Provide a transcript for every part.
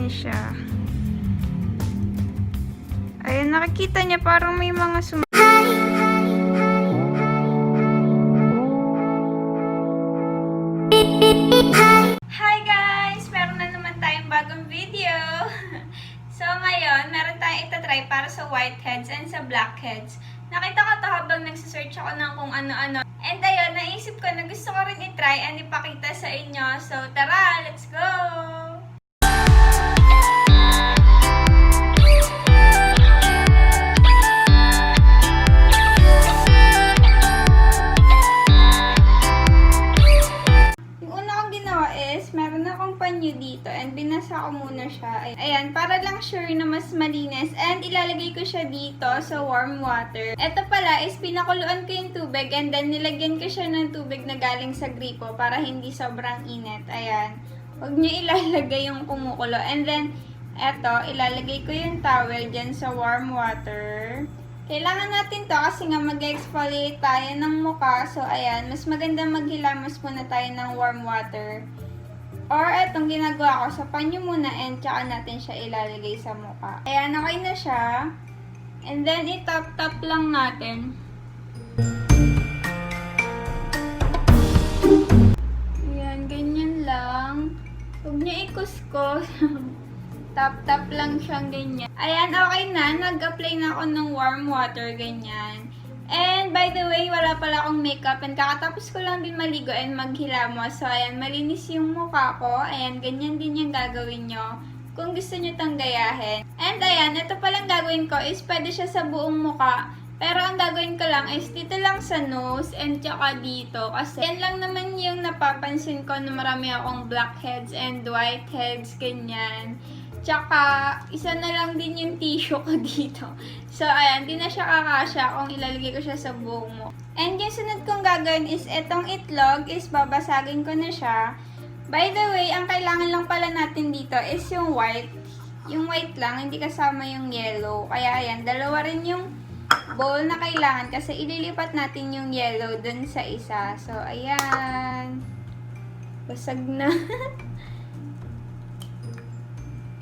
natin siya. Ayan, nakikita niya parang may mga Hi guys! Meron na naman tayong bagong video. So ngayon, meron tayong itatry para sa whiteheads and sa blackheads. Nakita ko to habang nagsisearch ako ng kung ano-ano. And ayun, naisip ko na gusto ko rin itry and ipakita sa inyo. So tara, let's go! Meron akong panyo dito and binasa ko muna siya. Ayan, para lang sure na mas malinis. And ilalagay ko siya dito sa warm water. Ito pala is pinakuluan ko yung tubig and then nilagyan ko siya ng tubig na galing sa gripo para hindi sobrang init. Ayan. Huwag nyo ilalagay yung kumukulo. And then, eto, ilalagay ko yung towel dyan sa warm water. Kailangan natin to kasi nga mag-exfoliate tayo ng mukha. So, ayan, mas maganda maghilamos muna tayo ng warm water. Or, etong ginagawa ko, sa panyo muna and tsaka natin siya ilalagay sa mukha. Ayan, okay na siya. And then, itap-tap lang natin. Ayan, ganyan lang. Huwag niyo ikuskus. Tap-tap lang siyang ganyan. Ayan, okay na. Nag-apply na ako ng warm water, ganyan. And by the way, wala pala akong makeup and kakatapos ko lang din maligo and maghilamos. So, ayan, malinis yung mukha ko. Ayan, ganyan din yung gagawin nyo kung gusto nyo tang gayahin. And ayan, ito palang gagawin ko is pwede siya sa buong mukha. Pero ang gagawin ko lang is dito lang sa nose and tsaka dito. Kasi yan lang naman yung napapansin ko na marami akong blackheads and whiteheads, ganyan. Tsaka, isa na lang din yung tissue ko dito. So, ayan, di na siya kakasya kung ilalagay ko siya sa buhok mo. And yung sunod kong gagawin is etong itlog is babasagin ko na siya. By the way, ang kailangan lang pala natin dito is yung white. Yung white lang, hindi kasama yung yellow. Kaya, ayan, dalawa rin yung bowl na kailangan kasi ililipat natin yung yellow dun sa isa. So, ayan. Basag na.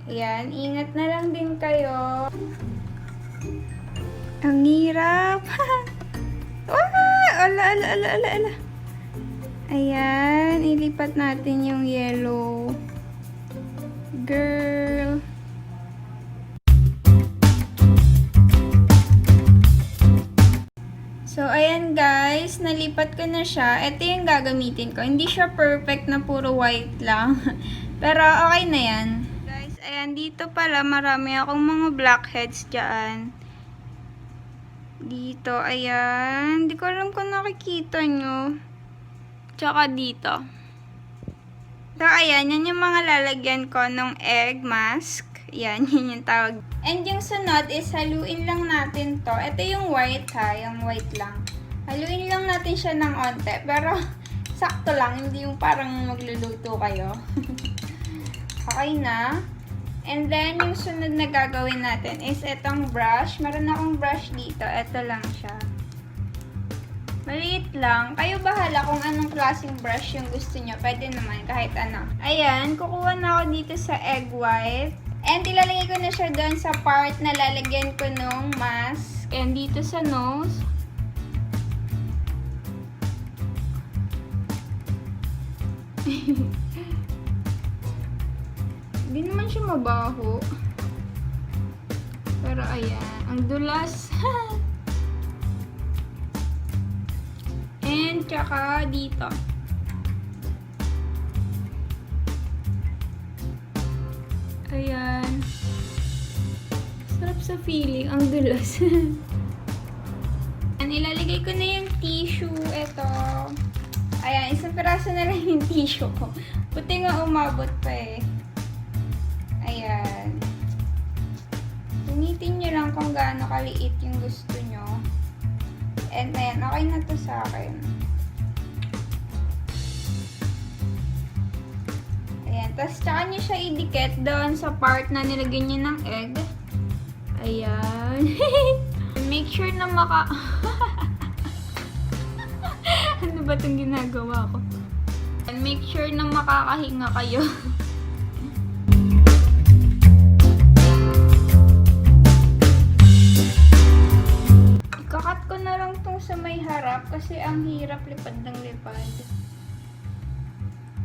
Ayan, ingat na lang din kayo. Ang hirap. Ala. Ayan, ilipat natin yung yellow. Girl. So, ayan guys, nalipat ko na siya. Ito yung gagamitin ko. Hindi siya perfect na puro white lang. Pero okay na yan. Ayan, dito pala marami akong mga blackheads dyan. Dito, ayan. Hindi ko alam kung nakikita nyo. Tsaka dito. So, ayan. Yan yung mga lalagyan ko ng egg mask. Ayan, yun yung tawag. And yung sunod is haluin lang natin to. Ito yung white ha. Yung white lang. Haluin lang natin siya ng onte. Pero, sakto lang. Hindi yung parang magluluto kayo. Okay na. And then, yung sunod na gagawin natin is itong brush. Meron akong brush dito. Ito lang siya. Maliit lang. Kayo bahala kung anong klaseng brush yung gusto nyo. Pwede naman kahit ano. Ayan, kukuha na ako dito sa egg white. And ilalagay ko na siya doon sa part na lalagyan ko ng mask. And dito sa nose. Hindi naman siya mabaho. Pero ayan, ang dulas. And tsaka dito. Ayan. Sarap sa feeling, ang dulas. And ilalagay ko na yung tissue. Ito. Ayan, isang piraso na lang yung tissue ko. Buti nga umabot pa eh. Ayan. Punitin nyo lang kung gaano kaliit yung gusto nyo. And ayan, okay na to sa akin. Ayan. Tapos tsaka nyo siya idikit doon sa part na nilagyan nyo ng egg. Ayan. Make sure na ano ba itong ginagawa ko? And make sure na makakahinga kayo. kasi ang hirap lipad ng lipad.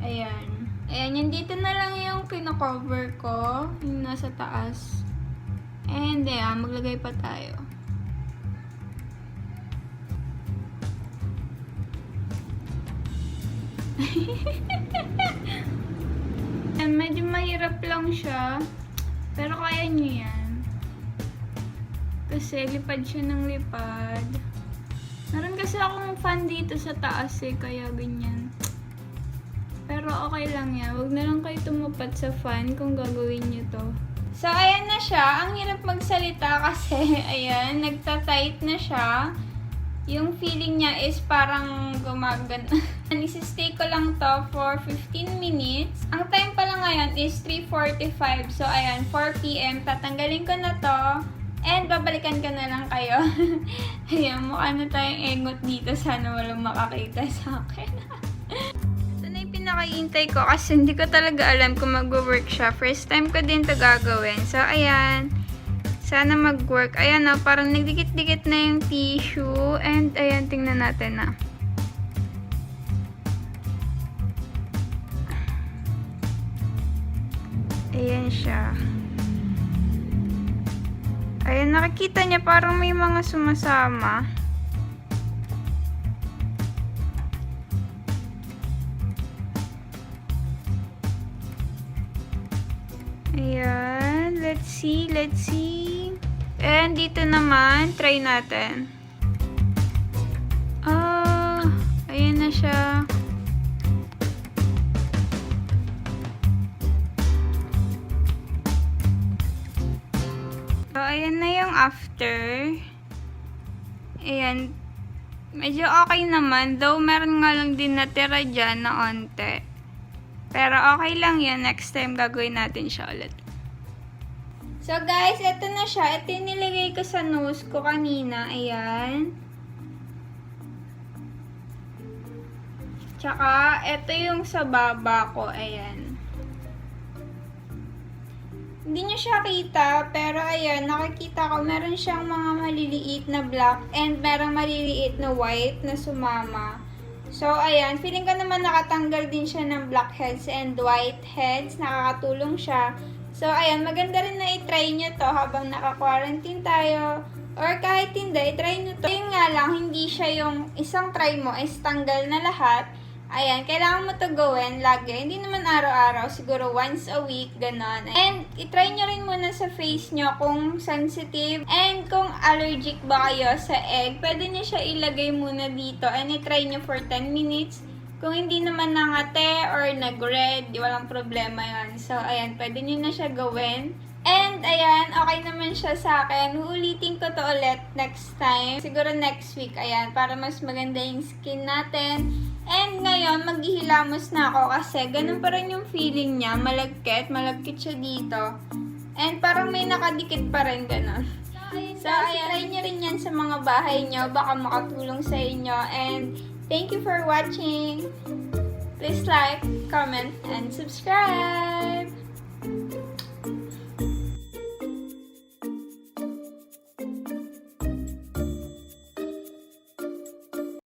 Ayan. Ayan, yung dito na lang yung pinakover ko, yung nasa taas. And ayan, maglagay pa tayo. And medyo mahirap lang siya, pero kaya nyo yan. Kasi lipad siya ng lipad. Meron kasi akong fan dito sa taas kaya ganyan. Pero okay lang yan. Huwag na lang kayo tumupad sa fan kung gagawin nyo to. So, ayan na siya. Ang hirap magsalita kasi, ayan, nagta-tight na siya. Yung feeling niya is parang gumagana. Isistay ko lang to for 15 minutes. Ang time pala ngayon is 3:45. So, ayan, 4 PM. Tatanggalin ko na to. And babalikan ka na lang kayo. Ayan, mukha na tayong engot dito. Sana walang makakita sa akin. Ito na yung pinakaintay ko kasi hindi ko talaga alam kung mag-work siya. First time ko din to gagawin. So, ayan. Sana mag-work. Ayan na, parang nagdikit-dikit na yung tissue. And ayan, tingnan natin na. Ayan siya. Ayan, nakikita niya parang may mga sumasama. Ayan, let's see. And dito naman, try natin. Ayan na siya. So, ayan na yung after. Ayan. Medyo okay naman. Though, meron nga lang din natira dyan na onte. Pero okay lang yan. Next time, gagawin natin siya ulit. So, guys, ito na siya. Ito yung nilagay ko sa nose ko kanina. Ayan. Tsaka, ito yung sa baba ko. Ayan. Hindi nyo siya kita, pero ayan, nakikita ko, meron siyang mga maliliit na black and merong maliliit na white na sumama. So, ayan, feeling ko naman nakatanggal din siya ng blackheads and whiteheads. Nakakatulong siya. So, ayan, maganda rin na i-try nyo to habang naka-quarantine tayo. Or kahit hindi, i-try nyo to. Yung nga lang, hindi siya yung isang try mo is tanggal na lahat. Ayan, kailangan mo to gawin lagi. Hindi naman araw-araw, siguro once a week, ganon. And, itry nyo rin muna sa face nyo kung sensitive and kung allergic ba kayo sa egg. Pwede nyo siya ilagay muna dito and itry nyo for 10 minutes. Kung hindi naman nangate or nag-red, walang problema yon. So, ayan, pwede nyo na siya gawin. And, ayan, okay naman siya sa akin. Uulitin ko to ulit next time. Siguro next week, ayan, para mas maganda yung skin natin. And ngayon, maghihilamos na ako kasi ganun pa rin yung feeling niya. Malagkit siya dito. And parang may nakadikit pa rin ganun. So, ayan, try nyo rin yan sa mga bahay nyo. Baka makatulong sa inyo. And thank you for watching. Please like, comment, and subscribe.